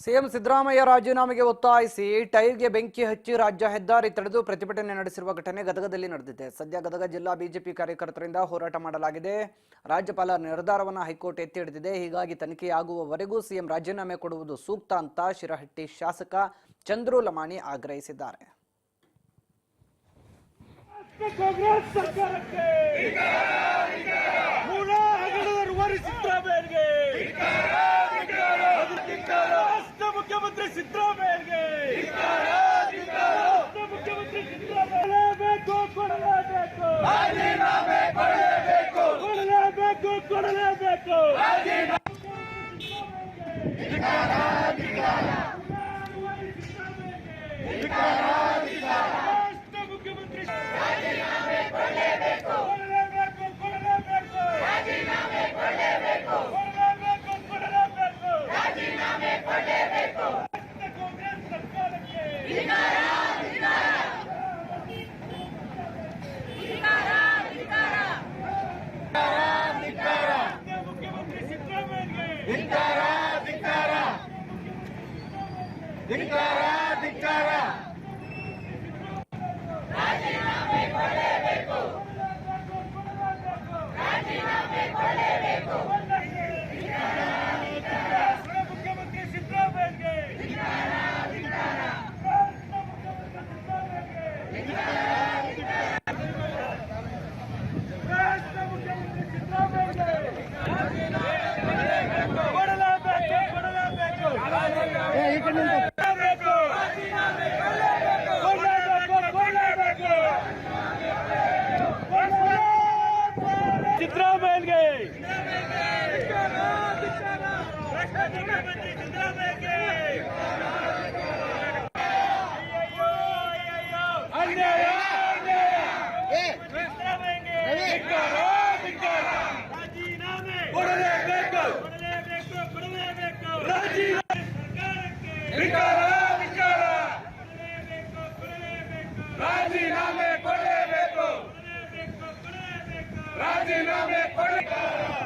CM Siddaramaiah ರಾಜೀನಾಮೆಗೆ ಒತ್ತಾಯಿಸಿ ಟೈರ್ಗೆ ಬೆಂಕಿ ಹಚ್ಚಿ ರಾಜ್ಯ ಹೆದ್ದಾರಿ ತಡೆದು ಪ್ರತಿಭಟನೆ ನಡೆಸಿರುವ ಘಟನೆ ಗದಗದಲ್ಲಿ ನಡೆದಿದೆ. ಸದ್ಯ ಗದಗ ಜಿಲ್ಲಾ ಬಿಜೆಪಿ ಕಾರ್ಯಕರ್ತರಿಂದ ಹೋರಾಟ ಮಾಡಲಾಗಿದೆ. ರಾಜ್ಯಪಾಲ ನಿರ್ಧಾರವನ್ನು ಹೈಕೋರ್ಟ್ ಎತ್ತಿ ಹಿಡಿದಿದೆ. ಹೀಗಾಗಿ ತನಿಖೆಯಾಗುವವರೆಗೂ ಸಿಎಂ ರಾಜೀನಾಮೆ ಕೊಡುವುದು ಸೂಕ್ತ ಅಂತ ಶಿರಹಟ್ಟಿ ಶಾಸಕ ಚಂದ್ರು ಲಮಾಣಿ ಆಗ್ರಹಿಸಿದ್ದಾರೆ. ಮುಖ್ಯಮಂತ್ರಿ ಸಿದ್ದರಾಮಯ್ಯಗೆ ಮುಖ್ಯಮಂತ್ರಿ ಸಿದ್ದರಾಮಯ್ಯ ಕೊಡಲೇಬೇಕು. ಮುಖ್ಯಮಂತ್ರಿ ಧಿಕ್ಕಾರ. ರಾಜೀನಾಮೆ ಕೊಡಲೇಬೇಕು.